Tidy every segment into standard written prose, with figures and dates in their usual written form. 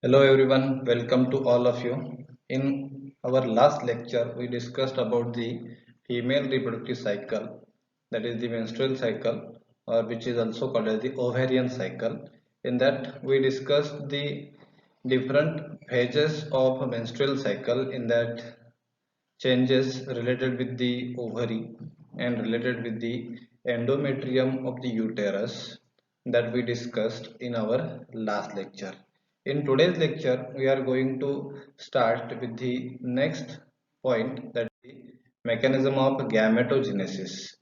Hello everyone, welcome to all of you. In our last lecture, we discussed about the female reproductive cycle, that is the menstrual cycle, or which is also called as the ovarian cycle. In that, we discussed the different phases of a menstrual cycle. In that, changes related with the ovary and related with the endometrium of the uterus that we discussed in our last lecture. In today's lecture, we are going to start with the next point, that is the mechanism of gametogenesis.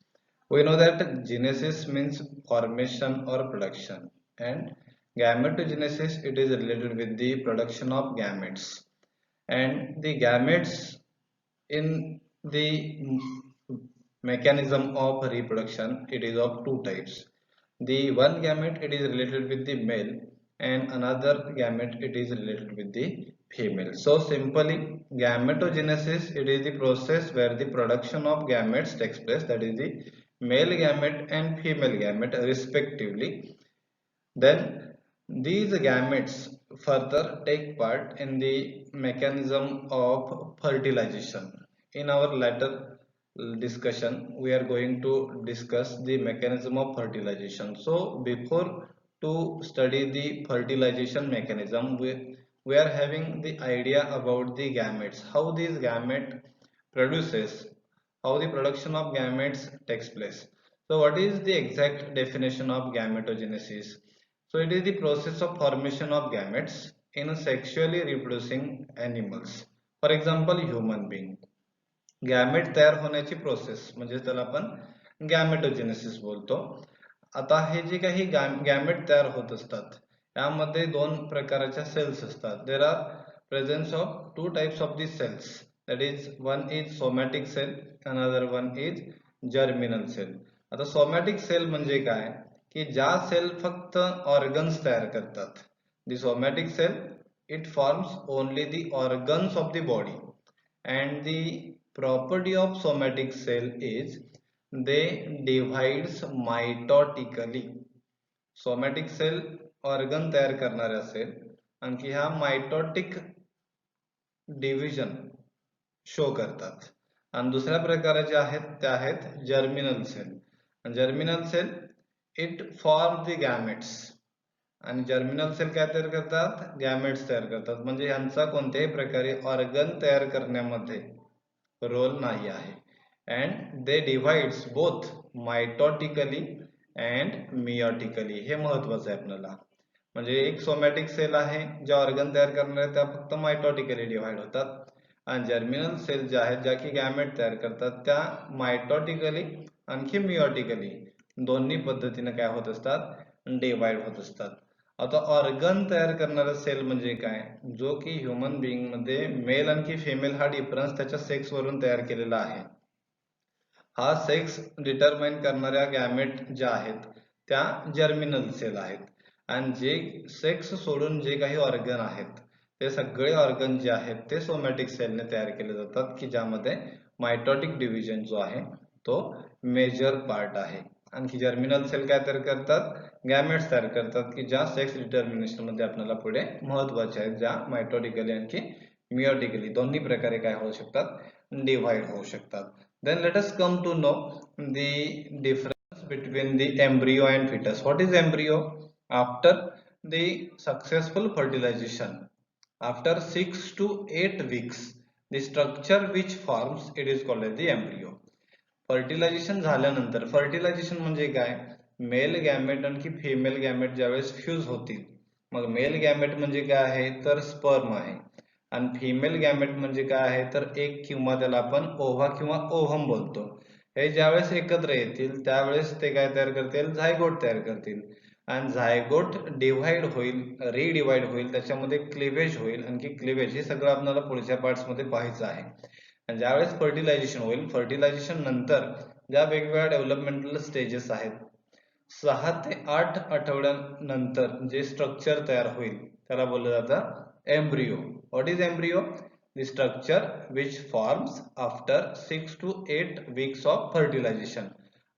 We know that genesis means formation or production, and gametogenesis it is related with the production of gametes, and the gametes in the mechanism of reproduction it is of two types. The one gamete it is related with the male, and another gamete it is related with the female. So simply, gametogenesis it is the process where the production of gametes takes place, that is the male gamete and female gamete respectively. Then these gametes further take part in the mechanism of fertilization. In our later discussion, we are going to discuss the mechanism of fertilization. So before to study the fertilization mechanism, we are having the idea about the gametes, how these gamete produces, how the production of gametes takes place. So what is the exact definition of gametogenesis? So it is the process of formation of gametes in sexually reproducing animals. For example, human being. Gamete तयार होण्याची process म्हणजे त्याला आपण गॅमेटोजेनेसिस बोलतो. आता हे जे काही गॅमेट तयार होत असतात यामध्ये दोन प्रकारच्या सेल्स असतात. There are presence of two types of the cells, that is one is somatic cell, another one is germinal cell. आता सोमॅटिक सेल म्हणजे काय की ज्या सेल फक्त ऑर्गन्स तयार करतात. The somatic cell it forms only the organs of the body, and the property of somatic cell is they divides mitotically. Somatic cell organ तयार करणाऱ्या सेल आणखी ह्या मायटोटिक डिव्हिजन शो करतात. आणि दुसऱ्या प्रकारचे आहेत त्या आहेत germinal cell. Germinal cell it form the gametes, आणि जर्मिनल सेल काय तयार करतात, गॅमेट्स तयार करतात. म्हणजे यांचा कोणत्याही प्रकारे ऑर्गन तयार करण्यामध्ये रोल नाही आहे. And they divides both mitotically and meiotically. हे महत्वाचं आहे आपल्याला. म्हणजे एक सोमॅटिक सेल आहे ज्या ऑर्गन तयार करणाऱ्या त्या फक्त मायटोटिकली डिव्हाइड होतात, आणि जर्मिनल सेल ज्या आहेत ज्या की गॅमेट तयार करतात त्या मायटोटिकली आणखी मियोटिकली दोन्ही पद्धतीने काय होत असतात, डिव्हाइड होत असतात. आता ऑर्गन तयार करणारा सेल म्हणजे काय, जो की ह्युमन बिंग मध्ये मेल आणखी फिमेल हा डिफरन्स त्याच्या सेक्स वरून तयार केलेला आहे. हा सेक्स डिटरमाइन करणाऱ्या गॅमेट ज्या आहेत त्या जर्मिनल सेल आहेत, आणि जे सेक्स सोडून जे काही ऑर्गन आहेत ते सगळे ऑर्गन जे आहेत ते सोमॅटिक सेलने तयार केले जातात, की ज्यामध्ये मायटोटिक डिव्हिजन जो आहे तो मेजर पार्ट आहे. आणखी जर्मिनल सेल काय तयार करतात, गॅमेट्स तयार करतात, की ज्या सेक्स डिटर्मिनेशन मध्ये आपल्याला पुढे महत्वाचे आहेत, ज्या मायटोटिकली आणखी मियोटिकली दोन्ही प्रकारे काय होऊ शकतात, डिव्हाइड होऊ शकतात. Then let us come to know the difference between the embryo and fetus. What is embryo? After the successful fertilization, after 6 to 8 weeks, the structure which forms it is called as the embryo. Fertilisation झाल्यानंतर, fertilisation म्हणजे काय, male gamete आणखी female gamete ज्यावेळेस fuse होतील, मग mail gamete म्हणजे काय आहे तर स्पर्म आहे, आणि फिमेल गॅमेट म्हणजे काय आहे तर एक किंवा त्याला आपण ओव्हा किंवा ओव्हम बोलतो. हे ज्यावेळेस एकत्र येतील त्यावेळेस ते काय तयार करतील, झायगोट तयार करतील, आणि झायगोट डिव्हाइड होईल, रिडिव्हाइड होईल, त्याच्यामध्ये क्लिवेज होईल, आणखी क्लिवेज हे सगळं आपल्याला पुढच्या पार्ट्स मध्ये पाहायचं आहे. आणि ज्यावेळेस फर्टिलायझेशन होईल, फर्टिलायझेशन नंतर ज्या वेगवेगळ्या डेव्हलपमेंटल स्टेजेस आहेत, 6 ते 8 आठवड्यानंतर जे स्ट्रक्चर तयार होईल त्याला बोललं जातं embryo. What is embryo? The structure which forms after 6 to 8 weeks of fertilisation.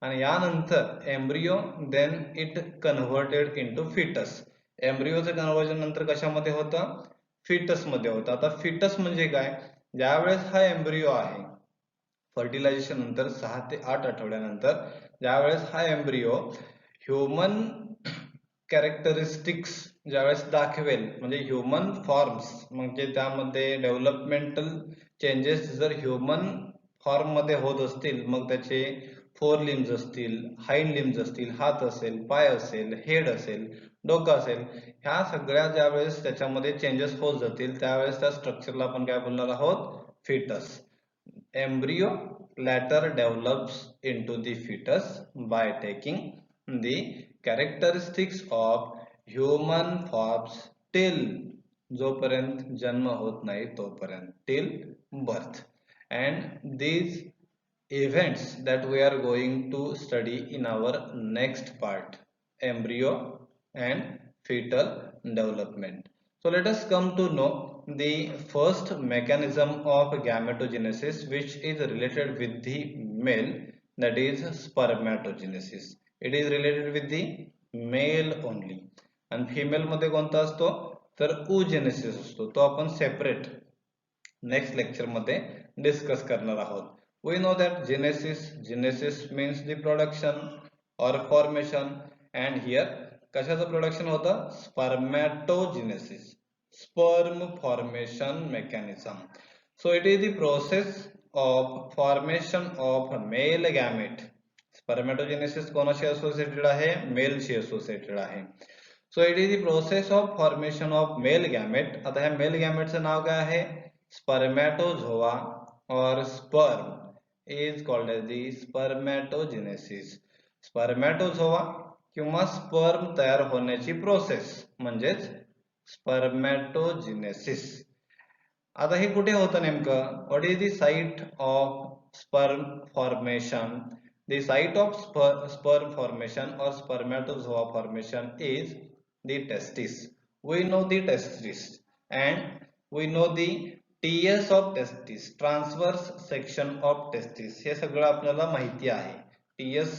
आणि यानंतर embryo then it converted into foetus. एम्ब्रिओचं कन्व्हर्जन नंतर कशामध्ये होतं? फिटस मध्ये होतं. आता फिटस म्हणजे काय? ज्यावेळेस हा एम्ब्रिओ आहे, फर्टिलायझेशन नंतर 6 ते 8 आठवड्यानंतर ज्यावेळेस हा एम्ब्रिओ ह्युमन कॅरेक्टरिस्टिक्स ज्यावेळेस दाखवेल, म्हणजे ह्युमन फॉर्म्स, म्हणजे त्यामध्ये डेव्हलपमेंटल चेंजेस जर ह्युमन फॉर्म मध्ये होत असतील, मग त्याचे 4 लिम्स असतील, हाइंड लिम्स असतील, हात असेल, पाय असेल, हेड असेल, डोकं असेल, ह्या सगळ्या ज्यावेळेस त्याच्यामध्ये चेंजेस होत जातील त्यावेळेस त्या स्ट्रक्चरला आपण काय बोलणार आहोत? fetus. Embryo later develops into the fetus by taking the characteristics of human forms till जोपर्यंत जन्म होत नाही तोपर्यंत, till birth. And these events that we are going to study in our next part, embryo and fetal development. So let us come to know the first mechanism of gametogenesis, which is related with the male, that is spermatogenesis. It is related with the male only. And female मध्ये कोणता असतो? तर oogenesis असतो. तो आपण separate next lecture मध्ये discuss करणार आहोत. We know that genesis means the production or formation, and here कशाचं प्रोडक्शन होतं? स्पर्मॅटोजेनेसिस, sperm formation mechanism. So it is the process of formation of male gamete. स्पर्मॅटोजेनेसिस कोणाशी असोसिएटेड आहे? मेलशी असोसिएटेड आहे. So it is the process of formation of male gamete. आता ह्या mail गॅमेटचं नाव काय आहे? स्पर्मॅटोझोआ or sperm is called as the spermatogenesis. स्पर्मॅटोझोआ किंवा sperm तयार होण्याची प्रोसेस म्हणजेच स्पर्मॅटोजेनेसिस. आता हे कुठे होतं नेमकं? What is the site of sperm formation? The site of sperm formation or spermatozoa formation is the testis. We know the testis and we know the TS of testis, transverse section of testis. हे सगळं आपल्याला माहिती आहे. TS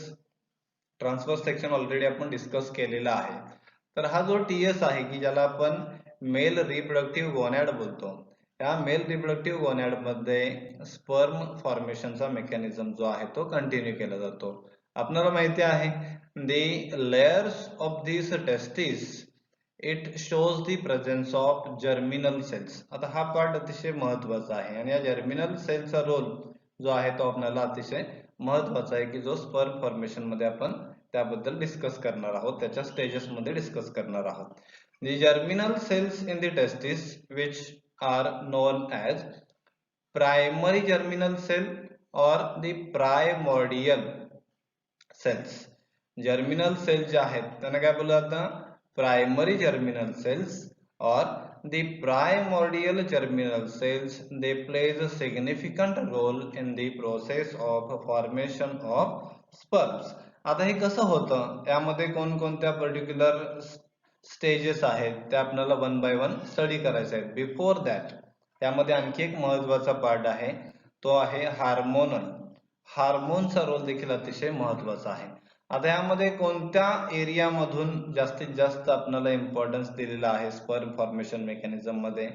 transfer section already आपण discuss केलेला आहे. तर हा जो TS आहे की ज्याला आपण मेल रिप्रोडक्टिव्ह गोनॅड बोलतो, या मेल रिप्रोडक्टिव्ह गोनॅड मध्ये स्पर्म फॉर्मेशनचा मेकॅनिझम जो आहे तो कंटिन्यू केला जातो. आपल्याला माहिती आहे the layers of this testis it shows the presence of germinal cells. आता हा पार्ट अतिशय महत्वाचा आहे आणि या जर्मिनल सेलचा रोल जो आहे तो आपल्याला अतिशय महत्वाचा आहे की जो स्पर्म फॉर्मेशन मध्ये आपण त्याबद्दल डिस्कस करणार आहोत, त्याच्या स्टेजेस मध्ये डिस्कस करणार आहोत. The germinal cells in the testis, which are known as primary germinal cell or the primordial cells. Germinal cells जे आहेत त्यांना काय बोललं जातं? Primary germinal cells or the primordial germinal cells. They plays a significant role in the process of formation of sperms. आता हे कसं होतं? यामध्ये कोणकोणत्या पर्टिक्युलर स्टेजेस आहेत ते आपल्याला वन बाय वन स्टडी करायचे आहेत. बिफोर दॅट त्यामध्ये आणखी एक महत्वाचा पार्ट आहे, तो आहे हार्मोनल. हार्मोनचा रोल देखील अतिशय महत्वाचा आहे. आता यामध्ये कोणत्या एरिया मधून जास्तीत जास्त आपल्याला इम्पॉर्टन्स दिलेला आहे स्पर्म फॉर्मेशन मेकॅनिझम मध्ये?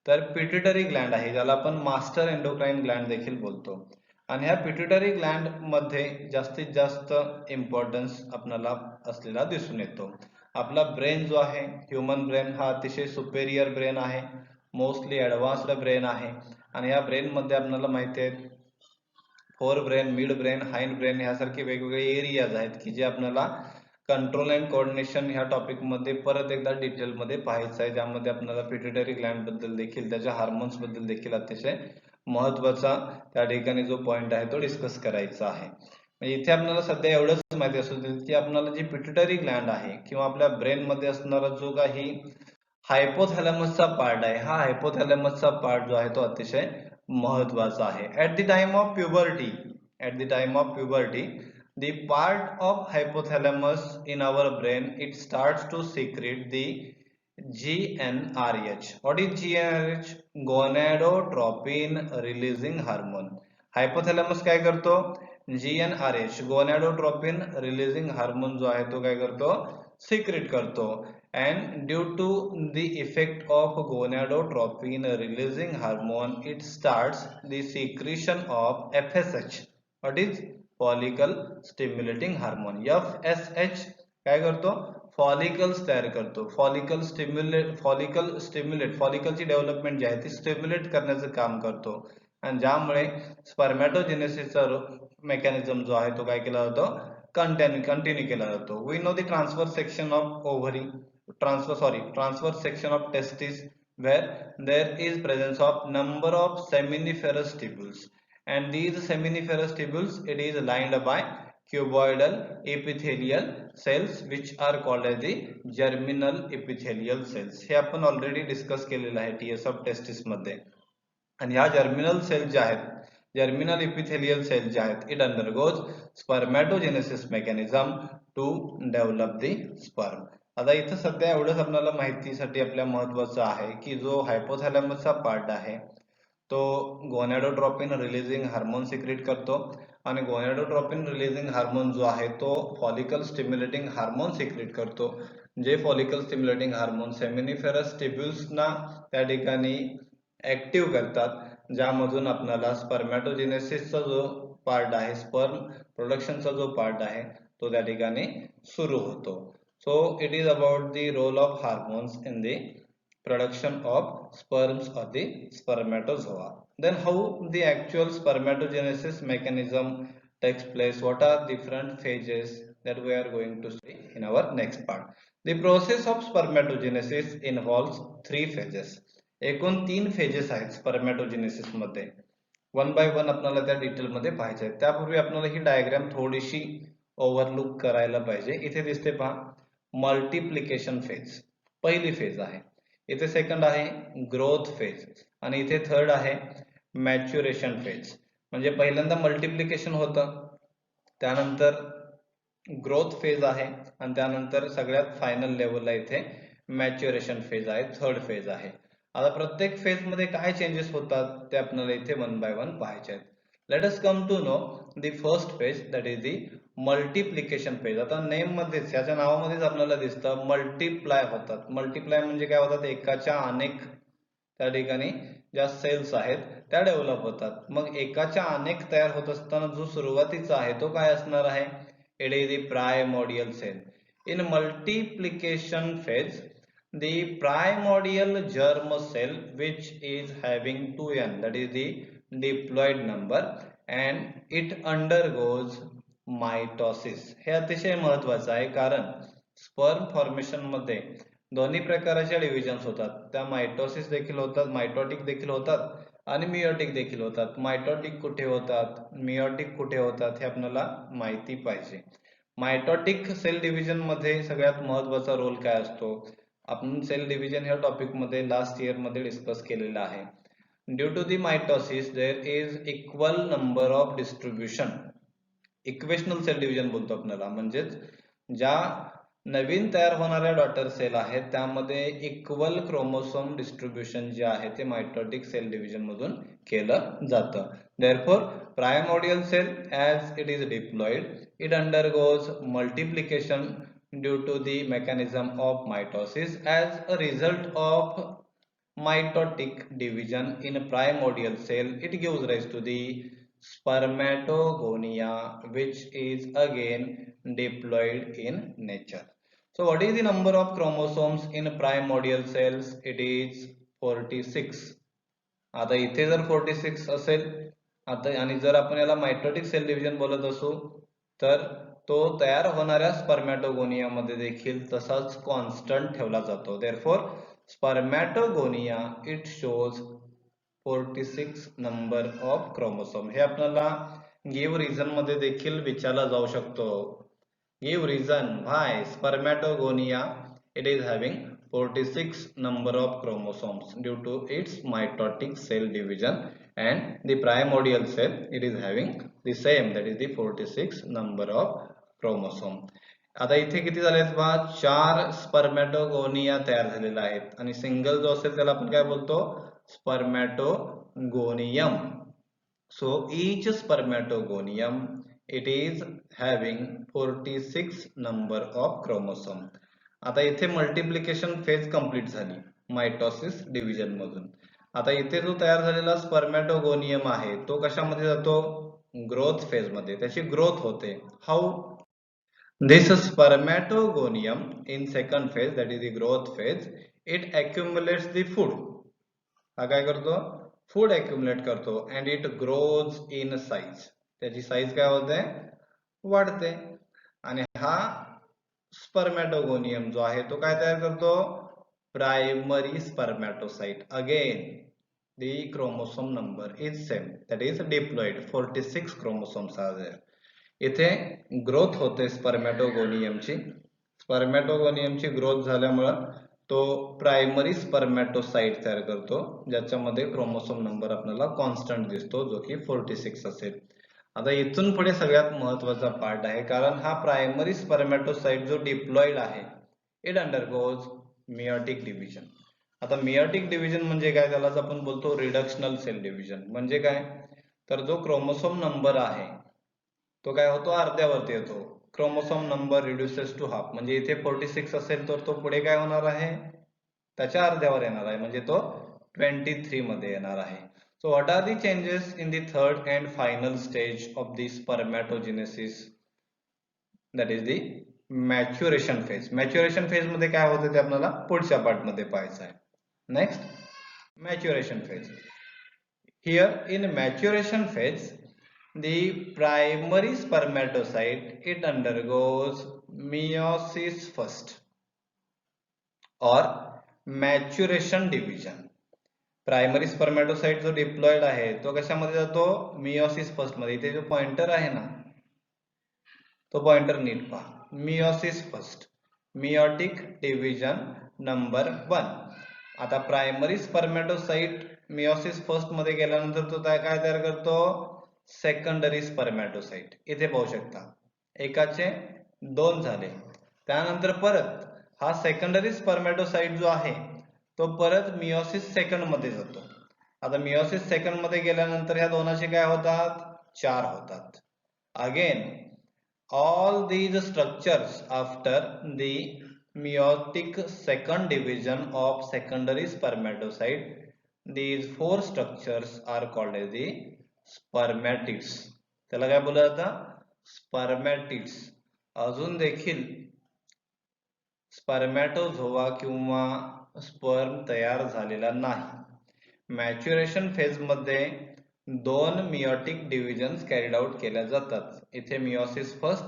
तर पिट्युटरी ग्लँड आहे, ज्याला आपण मास्टर एंडोक्राइन ग्लँड देखील बोलतो. आणि ह्या पिट्युटरी ग्लँड मध्ये जास्तीत जास्त इम्पॉर्टन्स आपल्याला असलेला दिसून येतो. आपला ब्रेन जो आहे, ह्युमन ब्रेन, हा अतिशय सुपेरियर ब्रेन आहे, मोस्टली ऍडव्हान्स्ड ब्रेन आहे. आणि या ब्रेन मध्ये आपल्याला माहिती आहे fore brain, mid brain, hind brain ह्यासारखे वेगवेगळे एरियाज आहेत की जे आपल्याला कंट्रोल अँड कोऑर्डिनेशन ह्या टॉपिक मध्ये परत एकदा डिटेल मध्ये पाहायचं आहे, ज्यामध्ये आपल्याला पिट्युटरी ग्लँड बद्दल देखील, त्याच्या हार्मोन्स बद्दल देखील अतिशय महत्वाचा त्या ठिकाणी जो पॉइंट आहे तो डिस्कस करायचा आहे. इथे आपल्याला सध्या एवढंच माहिती असू की आपल्याला जी पिट्युटरी ग्लँड आहे किंवा आपल्या ब्रेन मध्ये असणारा जो काही हायपोथॅलॅमसचा पार्ट आहे, हा हायपोथॅलॅमसचा पार्ट जो आहे तो अतिशय महत्वाचा आहे. At the time of puberty the part of hypothalamus in our brain, it starts to secrete the GnRH. What is GnRH? Gonadotropin releasing hormone. Hypothalamus काय करतो? GnRH, गोनॅडोट्रोपिन रिलीजिंग हार्मोन जो आहे तो काय करतो? सिक्रेट करतो. and due to the effect of gonadotropin releasing hormone, it starts the secretion of FSH. What is follicle stimulating hormone? FSH काय करतो? फॉलिकल्स तयार करतो. फॉलिकलची डेव्हलपमेंट जी आहे ती स्टिम्युलेट करण्याचं काम करतो आणि ज्यामुळे स्पर्मॅटोजेनेसिसचा मेकॅनिझम जो आहे तो काय केला जातो? कंटिन्यू केला जातो. We know the transfer section of ovary, transfer section of testis, where there is presence of number of seminiferous tubules, and these seminiferous tubules, it is lined by cuboidal epithelial cells which are called as the germinal epithelial cells. हे आपण already discuss केलेलं आहे TS of testis मध्ये. आणि ह्या germinal sale ज्या आहेत, germinal epithelial cell ज्या आहेत, it undergoes spermatogenesis mechanism to develop the sperm. आता इथं सध्या एवढंच आपल्याला माहितीसाठी आपल्या महत्वाचं आहे की जो हायपोथॅलॅमसचा पार्ट आहे तो गोनॅडोट्रोपिन रिलीजिंग हार्मोन सिक्रेट करतो आणि गोनॅडोट्रोपिन रिलीजिंग हार्मोन जो आहे तो फॉलिकल स्टिम्युलेटिंग हार्मोन सिक्रेट करतो. जे फॉलिकल स्टिम्युलेटिंग हार्मोन सेमिनिफेरस टिब्युल्सना त्या ठिकाणी ऍक्टिव्ह करतात, ज्यामधून आपल्याला स्पर्मॅटोजेनेसिसचा जो पार्ट आहे, स्पर्म प्रोडक्शनचा जो पार्ट आहे तो त्या ठिकाणी सुरू होतो. So it is about the role of hormones in the production of sperms or the spermatozoa. Then how the actual spermatogenesis mechanism takes place? What are different phases that we are going to see in our next part? The process of spermatogenesis involves 3 phases. एकूण 3 phases आहेत स्पर्मॅटोजेनेसिस मध्ये. One by one आपल्याला त्या detail मध्ये पाहायचे आहे. त्यापूर्वी आपल्याला ही डायग्राम थोडीशी ओव्हरलुक करायला पाहिजे. इथे दिसते पहा, मल्टिप्लिकेशन फेज पहिली फेज आहे, इथे सेकंड आहे ग्रोथ फेज आणि इथे थर्ड आहे मॅच्युरेशन फेज. म्हणजे पहिल्यांदा मल्टिप्लिकेशन होतं, त्यानंतर ग्रोथ फेज आहे आणि त्यानंतर सगळ्यात फायनल लेवलला इथे मॅच्युरेशन फेज आहे, थर्ड फेज आहे. आता प्रत्येक फेज मध्ये काय चेंजेस होतात ते आपल्याला इथे वन बाय वन पाहायचे आहेत. Let us come to know the first phase, that is the multiplication phase. आता नेम मध्येच, याच्या नावामध्येच आपल्याला दिसतं मल्टिप्लाय होतात. मल्टिप्लाय म्हणजे काय होतात? एकाच्या अनेक त्या ठिकाणी ज्या सेल्स आहेत त्या डेव्हलप होतात. मग एकाच्या अनेक तयार होत असताना जो सुरुवातीचा आहे तो काय असणार आहे? It is the primordial cell. In multiplication phase the primordial germ cell which is having 2n, that is the diploid number, and it undergoes mitosis. हे अतिशय महत्वाचं आहे कारण स्पर्म फॉर्मेशन मध्ये दोन्ही प्रकारच्या डिव्हिजन्स होतात. त्या मायटोसिस देखील होतात, मायटोटिक देखील होतात आणि मियोटिक देखील होतात. मायटोटिक कुठे होतात, मियोटिक कुठे होतात हे आपल्याला माहिती पाहिजे. मायटोटिक सेल डिव्हिजन मध्ये सगळ्यात महत्वाचा रोल काय असतो? आपण सेल डिव्हिजन ह्या टॉपिक मध्ये लास्ट इयर मध्ये डिस्कस केलेला आहे. Due to the mitosis there is equal number of distribution. Equational cell division बोलतो आपल्याला, म्हणजेच ज्या नवीन तयार होणाऱ्या डॉटर सेल आहेत त्यामध्ये इक्वल क्रोमोसोम डिस्ट्रीब्युशन जे आहे ते मायटोटिक सेल डिव्हिजन मधून केलं जातं. Therefore primordial cell as it is diploid, it undergoes multiplication due to the mechanism of mitosis. As a result of mitotic division in primordial cell, it gives rise to the spermatogonia, which is again diploid in nature. So what is the number of chromosomes in primordial cells? It is 46. आता इथे जर 46 असेल, आता आणि जर आपण याला mitotic sale division बोलत असू तर तो तयार होणाऱ्या स्पर्मॅटोगोनिया मध्ये देखील तसाच कॉन्स्टंट ठेवला जातो. Therefore spermatogonia it shows 46 number of chromosome. हे आपल्याला गिव्ह रिझन मध्ये देखील विचारला जाऊ शकतो. Give reason why spermatogonia it is having 46 number of chromosomes due to its mitotic cell division, and the primordial cell it is having the same, that is the 46 number of chromosome. आता इथे किती झालेत बघा, 4 spermatogonia तयार झालेला आहेत आणि single जो असेल त्याला आपण काय बोलतो? स्पर्मॅटोगोनियम. So each spermatogonium it is having 46 number of chromosome. आता इथे मल्टिप्लिकेशन फेज कंप्लीट झाली मायटोसिस डिव्हिजन मधून. आता इथे जो तयार झालेला स्पर्मॅटोगोनियम आहे तो कशामध्ये जातो? ग्रोथ फेज मध्ये त्याची ग्रोथ होते. How? This spermatogonium in second phase, that is the growth phase, it accumulates the food. हा काय करतो? फूड accumulate करतो and it grows in size. त्याची साईज काय होते? वाढते. आणि हा स्पर्मॅटोगोनियम जो आहे तो काय तयार करतो? Primary spermatocyte. Again the chromosome number is same, that is diploid. 46 chromosomes are there. इथे ग्रोथ होते स्पर्मॅटोगोनियमची. स्पर्मॅटोगोनियमची ग्रोथ झाल्यामुळं तो प्रायमरी स्पर्मॅटोसाइट तयार करतो ज्याच्यामध्ये क्रोमोसोम नंबर आपल्याला कॉन्स्टंट दिसतो जो की 46 असेल. आता इथून पुढे सगळ्यात महत्वाचा पार्ट आहे, कारण हा प्रायमरी स्पर्मॅटोसाइट जो डिप्लॉइड आहे इट अंडरगोज मियोटिक डिव्हिजन. आता मियोटिक डिव्हिजन म्हणजे काय? त्यालाच आपण बोलतो रिडक्शनल सेल डिव्हिजन. म्हणजे काय? तर जो क्रोमोसोम नंबर आहे तो काय होतो? अर्ध्यावरती येतो. Chromosome number reduces to half. म्हणजे इथे 46 असेल तर तो पुढे काय होणार आहे? त्याच्या अर्ध्यावर येणार आहे, म्हणजे तो 23 मध्ये येणार आहे. So what are the changes in the third and final stage of the spermatogenesis? That is the maturation phase. Maturation phase मध्ये काय होतं ते आपल्याला पुढच्या पार्ट मध्ये पाहायचं आहे. Next, maturation phase. Here in maturation phase, the primary spermatocyte it undergoes meiosis first or maturation division. Primary spermatocyte जो डिप्लॉइड आहे तो कशामध्ये जातो? मियोसिस फर्स्ट मध्ये. इथे जो पॉइंटर आहे ना तो पॉइंटर नीट पहा. Meiosis first, meiotic division number 1. आता प्रायमरी स्पर्मॅटोसाइट मियोसिस फर्स्ट मध्ये गेल्यानंतर तो काय तयार करतो? Secondary spermatocyte. इथे पाहू शकता एकाचे 2 झाले. त्यानंतर परत हा सेकंडरी स्पर्मॅटोसाइट जो आहे तो परत मियोसिस सेकंड मध्ये जातो. आता मियोसिस सेकंड मध्ये गेल्यानंतर ह्या दोनाचे काय होतात? 4 होतात. Again all these structures after the meiotic second division of secondary spermatocyte, these 4 structures are called as the spermatids. त्याला काय बोललं जातं? स्पर्मॅटिड्स. अजून देखील स्पर्मॅटोझोआ किंवा स्पर्म तयार झालेला नाही. मॅच्युरेशन फेज मध्ये 2 मियोटिक डिव्हिजन्स कॅरीड आउट केल्या जातात. इथे मियोसिस फर्स्ट,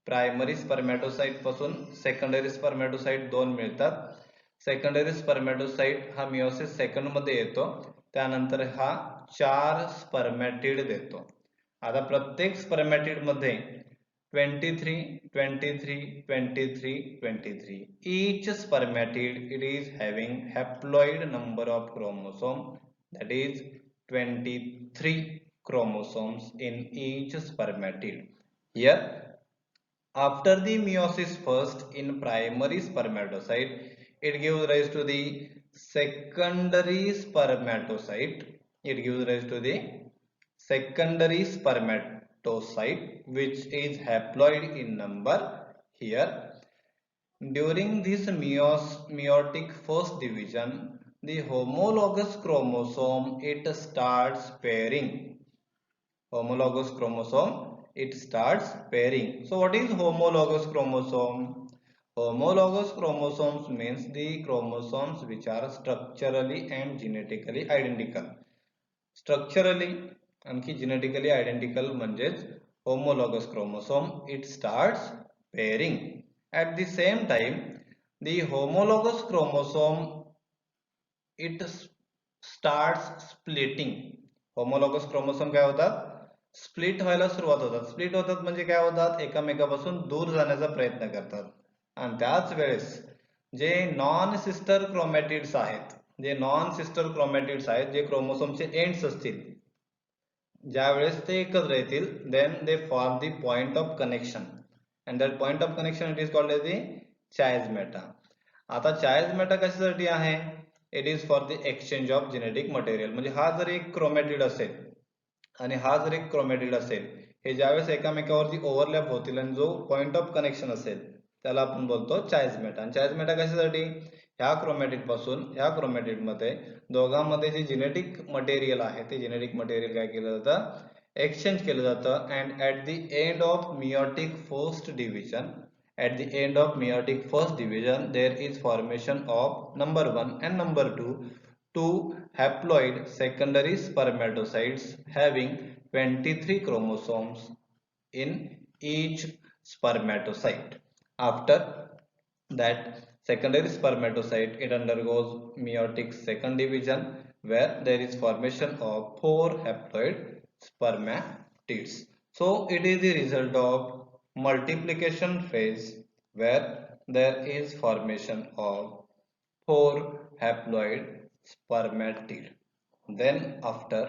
प्रायमरी स्पर्मॅटोसाइट पासून सेकंडरी स्पर्मॅटोसाइट 2 मिळतात. सेकंडरी स्पर्मॅटोसाइट हा मियोसिस सेकंड मध्ये येतो. त्यानंतर हा 4 स्पर्मॅटिड देतो. आता प्रत्येक स्पर्मॅटिड मध्ये 23, 23, 23, 23. Each spermatid it is having haploid number of chromosome, that is 23 chromosomes in each spermatid. Here, after the meiosis first in primary spermatocyte, it gives rise to the secondary spermatocyte. It gives rise to the secondary spermatocyte which is haploid in number. Here during this meiotic first division, the homologous chromosome it starts pairing. Homologous chromosome it starts pairing. So what is homologous chromosome? Homologous chromosomes means the chromosomes which are structurally and genetically identical. Structurally आणखी genetically identical म्हणजेच homologous chromosome it starts pairing. At the same time, the homologous chromosome it starts splitting. homologous chromosome काय होतात? Split व्हायला सुरुवात होतात. Split होतात म्हणजे काय होतात? एकमेकापासून दूर जाण्याचा प्रयत्न करतात. आणि त्याच वेळेस जे नॉन सिस्टर क्रोमॅटिड्स आहेत, जे नॉन सिस्टर क्रोमॅटिड्स आहेत, जे क्रोमोसोमचे एंड्स असतील, ज्यावेळेस ते एकत्र येतील then they form the point of connection and that point of connection it is called as the chiasmata. आता chiasmata कशासाठी आहे? It is for the exchange of genetic material. म्हणजे हा जर एक क्रोमॅटिड असेल आणि हा जर एक क्रोमॅटिड असेल, हे ज्यावेळेस एकामेकावरती ओव्हरलॅप होतील आणि जो पॉइंट ऑफ कनेक्शन असेल त्याला आपण बोलतो चायझमेटा. आणि चायझमेटा कशासाठी? ह्या क्रोमॅटिड पासून ह्या क्रोमॅटिड मध्ये दोघांमध्ये जे जेनेटिक मटेरियल आहे ते जेनेटिक मटेरियल काय केलं जातं? एक्सचेंज केलं जातं. And at the end of meiotic first division, at the end of meiotic first division there is formation of number 1 and number 2 two haploid secondary spermatocytes having 23 chromosomes in each spermatocyte. After that secondary spermatocyte, it undergoes meiotic second division where there is formation of 4 haploid spermatids. So it is the result of multiplication phase where there is formation of 4 haploid spermatid. Then after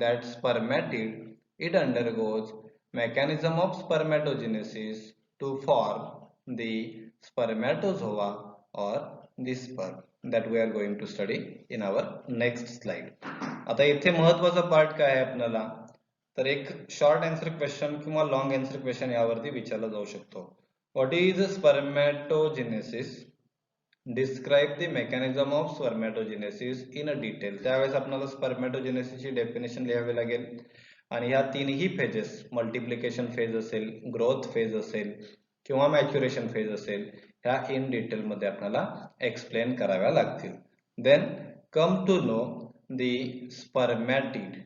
that spermatid, it undergoes mechanism of spermatogenesis to form the spermatozoa or the sperm that we are going to study in our next slide. आता इथे महत्वाचा part काय आहे आपल्याला, तर एक short answer question किंवा long answer question यावरती विचारला जाऊ शकतो. What is spermatogenesis? Describe the mechanism of spermatogenesis in a detail. त्यावेळेस आपल्याला स्पर्मॅटोजेनेसिसची डेफिनेशन लिहावी लागेल आणि ह्या तीनही फेजेस, मल्टिप्लिकेशन फेज असेल, ग्रोथ फेज असेल किंवा मॅच्युरेशन फेज असेल, ह्या इन डिटेल मध्ये आपल्याला एक्सप्लेन कराव्या लागतील. Then come to know the spermatid,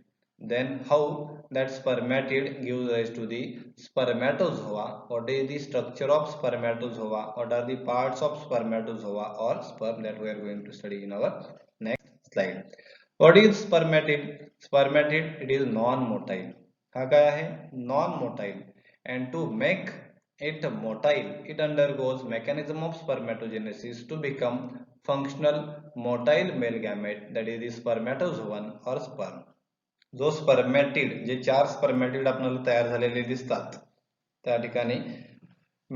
then how that spermatid gives rise to the spermatozoa. What is the structure of spermatozoa? What are the parts of spermatozoa or sperm that we are going to study in our next slide. What is spermatid? Spermatid, it is non-motile. हा काय आहे? Non-motile. And to make it motile, it undergoes mechanism of spermatogenesis to become functional motile male gamete, that is the spermatozoon or sperm. जो स्पर्मॅटिड, जे 4 स्पर्मॅटिड आपल्याला तयार झालेले दिसतात त्या ठिकाणी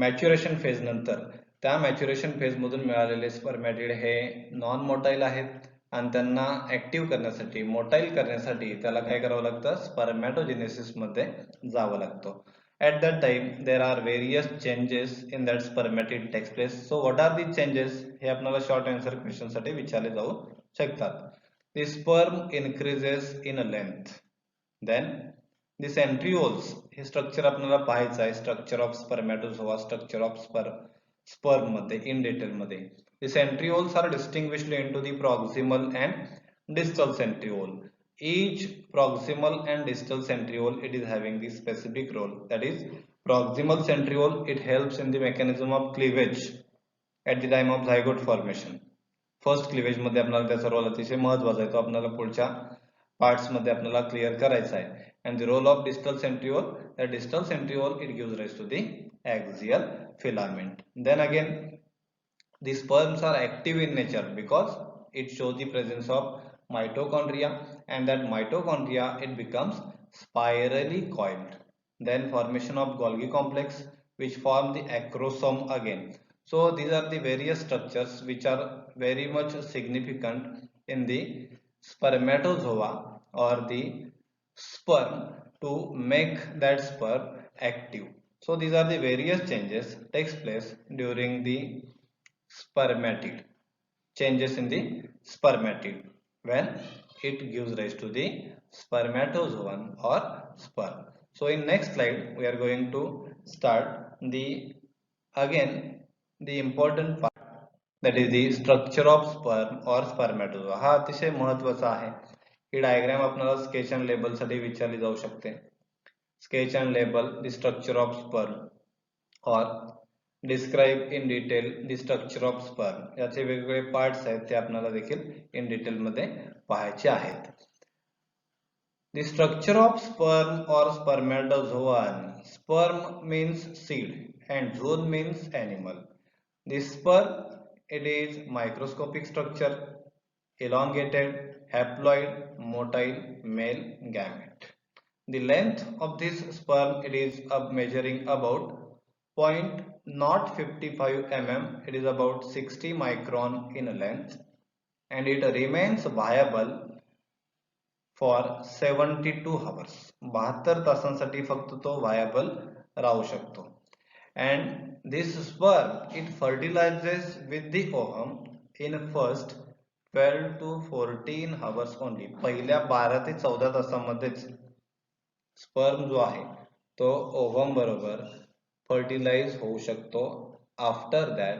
मॅच्युरेशन फेज नंतर त्या मॅच्युरेशन फेज मधून मिळालेले स्पर्मॅटिड हे नॉन मोटाईल आहेत आणि त्यांना ऍक्टिव्ह करण्यासाठी, मोटाईल करण्यासाठी त्याला काय करावं लागतं? स्पर्मॅटोजेनेसिस मध्ये जावं लागतं. At that time there are various changes in that spermatid takes place. So what are the changes? हे आपल्याला शॉर्ट आन्सर क्वेश्चन साठी विचारले जाऊ शकतात. The sperm increases in length. Then the centrioles, हे स्ट्रक्चर आपल्याला पाहायचं आहे. Structure of spermatozoa, structure of sperm मध्ये इन डिटेल मध्ये. The centrioles are distinguished into the proximal and distal centriole. Each proximal and distal centriole, it is having the specific role. That is, proximal centriole, it helps in the mechanism of cleavage at the time of zygote formation. First cleavage मध्ये आपल्याला त्याचा role अतिशय महत्वाचा आहे, तो आपल्याला पुढच्या parts मध्ये आपल्याला क्लिअर करायचा आहे. And the role of distal centriole, the distal centriole it gives rise to the axial filament. Then again the sperms are active in nature because it shows the presence of mitochondria, and that mitochondria it becomes spirally coiled. Then formation of Golgi complex which form the acrosome again. So these are the various structures which are very much significant in the spermatozoa or the sperm to make that sperm active. So these are the various changes takes place during the spermatid, changes in the spermatid when it gives rise to the spermatozoon or sperm. So in next slide we are going to start the again the important part, that is the structure of sperm or spermatozoa. हा अतिशय महत्वाचा आहे. ही diagram आपल्याला sketch and label साठी विचारली जाऊ शकते. Sketch and label the structure of sperm or describe in detail the structure of sperm. याचे वेगवेगळे पार्ट्स आहेत ते आपल्याला देखील इन डिटेल मध्ये पाहायचे आहेत. The structure of sperm or spermatozoon. Sperm means seed and zoon means animal. The sperm, it is microscopic structure, elongated, haploid, motile male gamete. The length of this sperm, it is measuring about 0.055 mm, it is about 60 micron in length, and it remains viable for 72 hours. 72 तासांसाठी फक्त तो viable राहू शकतो. And This sperm it fertilizes with the ovum in first 12 to 14 hours only. पहिल्या 12 ते 14 तासामध्येच sperm जो आहे तो ओव्हम बरोबर फर्टिलाइज होऊ शकतो. After that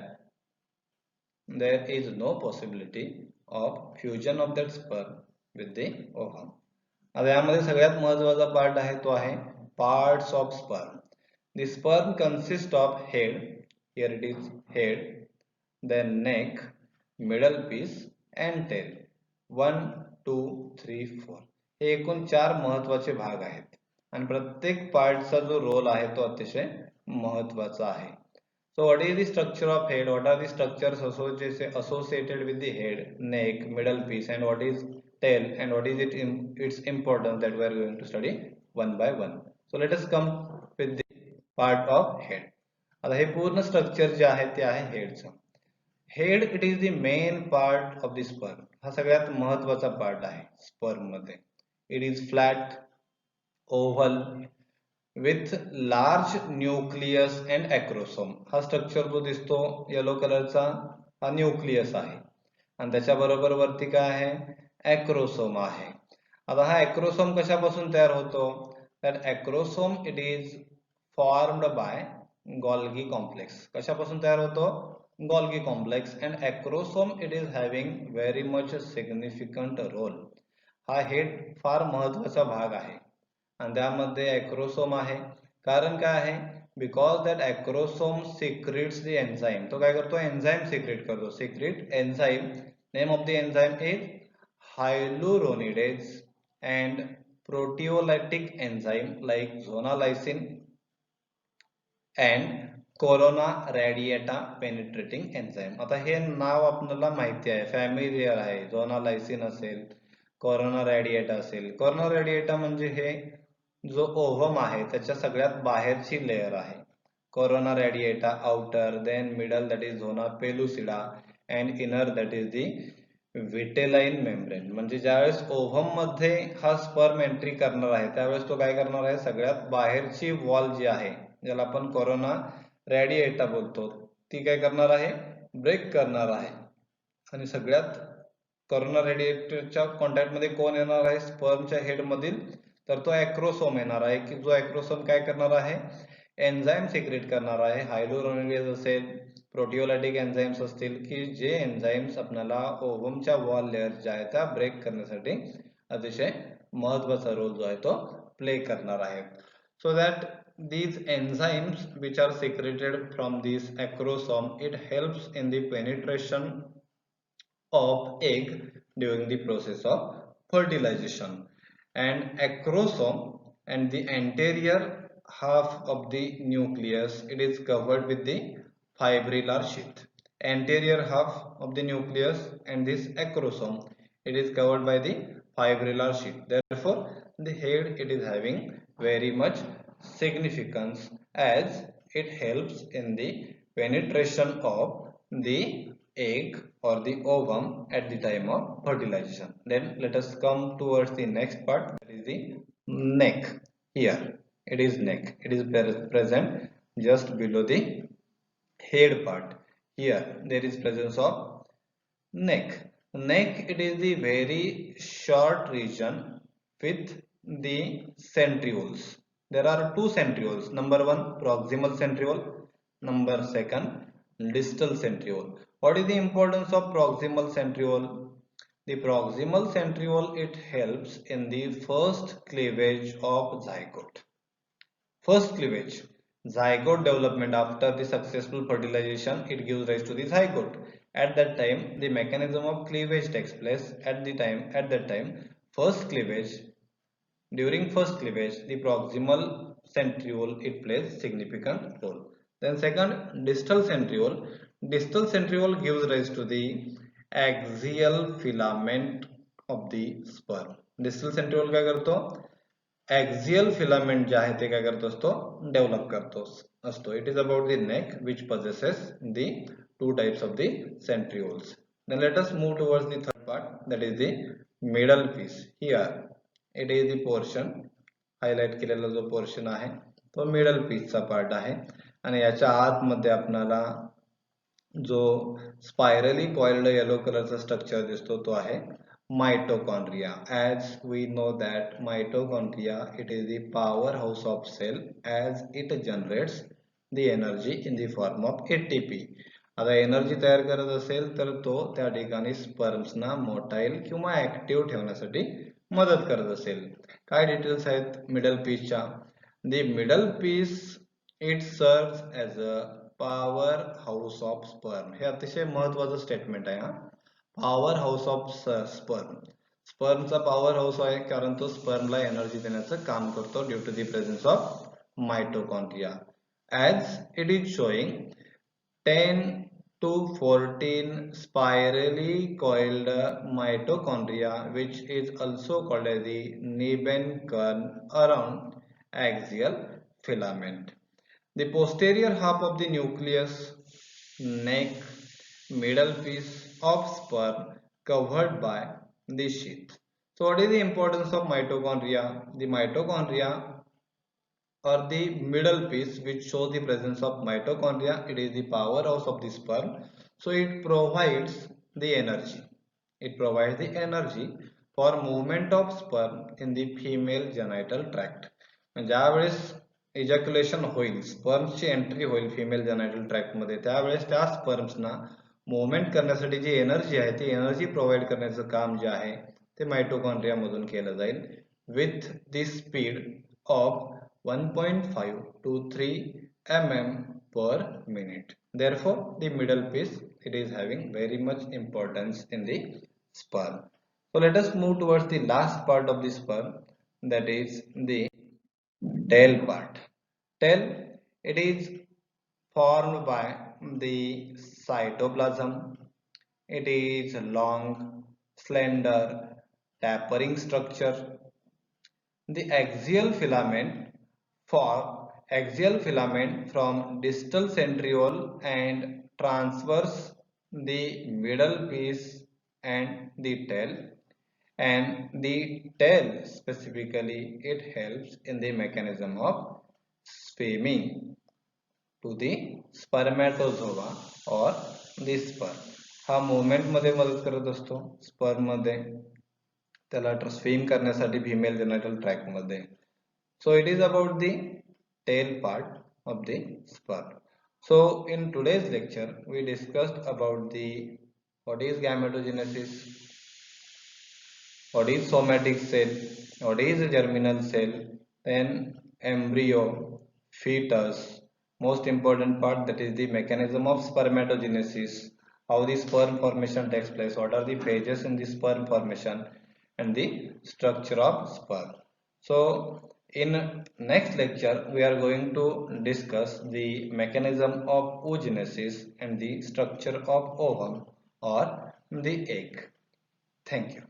there is no possibility of fusion of that sperm with the ovum. आता यामध्ये सगळ्यात महत्त्वाचा पार्ट आहे तो आहे parts of sperm. The sperm consists of head, here it is head, then neck, middle piece and tail. 1, 2, 3, 4 हे एकूण 4 महत्त्वाचे भाग आहेत आणि प्रत्येक पार्टचा जो रोल आहे तो अतिशय महत्त्वाचा आहे. So what is the structure of head? What are the structures associated with the head, neck, middle piece, and what is tail, and what is its importance that we are going to study one by one. So let us come with the part of head. आता हे पूर्ण structure जे आहे ते आहे हेडचं. Head it is the main part of the sperm. हा सगळ्यात महत्त्वाचा पार्ट आहे स्पर्म मध्ये. It is flat, oval with large nucleus and acrosome. हा स्ट्रक्चर जो दिसतो येलो कलरचा हा न्यूक्लियस आहे आणि त्याच्या बरोबर वरती काय आहे ऍक्रोसोम आहे. आता हा ऍक्रोसोम कशापासून तयार होतो? That acrosome it is formed by Golgi complex. कशापासून तयार होतो? Golgi complex. And acrosome it is having very much significant role. हा हेड फार महत्वाचा भाग आहे आणि त्यामध्ये ऍक्रोसोम आहे. कारण काय आहे? Because that acrosome secretes the enzyme. तो काय करतो? एन्झाईम सिक्रेट करतो. Secrete enzyme. Name of the enzyme is hyaluronidase and proteolytic enzyme like zonalysin and corona radiata penetrating enzyme. आता हे नाव आपल्याला माहिती आहे, फॅमिलियर आहे. झोनालायसिन असेल, कोरोना रॅडिएटा असेल. कोरोना रॅडिएटा म्हणजे हे जो ओव्हम आहे त्याच्या सगळ्यात बाहेरची लेयर आहे. Corona radiata outer, then middle that is zona pellucida and inner that is the vitelline membrane. म्हणजे ज्यावेळेस ओव्हम मध्ये हा स्पर्म एंट्री करणार आहे त्यावेळेस तो काय करणार आहे? सगळ्यात बाहेरची वॉल जी आहे ज्याला आपण कोरोना रॅडिएटा बोलतो ती काय करणार आहे? ब्रेक करणार आहे. आणि सगळ्यात कोरोना रॅडिएटरच्या कॉन्टॅक्ट मध्ये कोण येणार आहे स्पर्मच्या हेड मधील? तर तो ऍक्रोसोम येणार आहे की जो ऍक्रोसोम काय करणार आहे? एन्झाईम सिक्रेट करणार आहे. हायलुरोनिडेज असेल, प्रोटिओलायटिक एन्झाईम्स असतील की जे एन्झाईम्स आपल्याला ओव्हमच्या वॉल लेअर ज्या आहेत त्या ब्रेक करण्यासाठी अतिशय महत्वाचा रोल जो आहे तो प्ले करणार आहे. So that these enzymes which are secreted from this acrosome it helps in the penetration of egg during the process of fertilization. And acrosome and the anterior half of the nucleus it is covered with the fibrillar sheath. Anterior half of the nucleus and this acrosome it is covered by the fibrillar sheath. Therefore the head it is having very much significance as it helps in the penetration of the egg or the ovum at the time of fertilization. Then let us come towards the next part, that is the neck. Here it is neck. It is present just below the head part. Here there is presence of neck. Neck it is the very short region with the centrioles. There are two centrioles. Number one proximal centriole. Number second distal centriole. What is the importance of proximal centriole? The proximal centriole it helps in the first cleavage of zygote. First cleavage, zygote development after the successful fertilization, it gives rise to the zygote. At that time, the mechanism of cleavage takes place. At that time, first cleavage, during first cleavage, the proximal centriole it plays significant role. Then second, distal centriole. Distal centriole gives rise to the axial filament of the sperm. Distal centriole काय करतो? Axial filament जे आहे ते काय करतो असतो? Develop करतो असतो. It is about the neck which possesses the two types of the centrioles. Then let us move towards the third part, that is the middle piece. Here it is the portion highlight केलेला जो portion आहे तो middle piece चा part आहे आणि याच्या आतमध्ये आपल्याला जो स्पायरली कॉइल्ड येलो कलरचा स्ट्रक्चर दिसतो तो आहे mitochondria. As we know that mitochondria, it is the powerhouse of cell as it generates the energy in the form of ATP. आता एनर्जी तयार करत असेल तर तो त्या ठिकाणी स्पर्म्सना मोटाईल किंवा ऍक्टिव्ह ठेवण्यासाठी मदत करत असेल. काय डिटेल्स आहेत middle पीसच्या? The middle piece it serves as a power house of sperm. हे अतिशय महत्वाचं स्टेटमेंट आहे हा. Powerhouse of sperm. स्पर्मचा पॉवर हाऊस आहे कारण तो स्पर्मला एनर्जी देण्याचं काम करतो due to the presence of mitochondria. As it is showing 10 to 14 spirally coiled mitochondria, which is also called as the Nebenkern around axial filament. The posterior half of the nucleus, neck, middle piece of sperm covered by the sheath. So what is the importance of mitochondria? The mitochondria or the middle piece which shows the presence of mitochondria, it is the powerhouse of the sperm. So it provides the energy. It provides the energy for movement of sperm in the female genital tract. ज्यावेळेस ejaculation होईल, स्पर्म्सची entry होईल female जेनायटल tract मध्ये, त्यावेळेस त्या स्पर्म्सना movement करण्यासाठी जी energy आहे ती energy provide करण्याचं काम जे आहे ते मायटोकॉन्ड्रिया मधून केलं जाईल with the speed of 1.5 to 3 mm per minute. Therefore, the middle piece it is having very much importance in the sperm. So let us move towards the last part of the sperm, that is the tail part. Tail, it is formed by the cytoplasm. It is long, slender, tapering structure. The axial filament from distal centriole and transverse the middle piece and the tail. And the tail specifically it helps in the mechanism of swimming to the spermatozoa or the sperm. हा movement मध्ये मदत करत असतो sperm मध्ये, त्याला swim करण्यासाठी female जेनायटल tract मध्ये. So it is about the tail part of the sperm. So in today's lecture we discussed about the what is gametogenesis, what is somatic cell, what is a germinal cell, then embryo, fetus, most important part that is the mechanism of spermatogenesis, how the sperm formation takes place, what are the phases in the sperm formation, and the structure of sperm. So in next lecture we are going to discuss the mechanism of oogenesis and the structure of ovum or the egg. Thank you.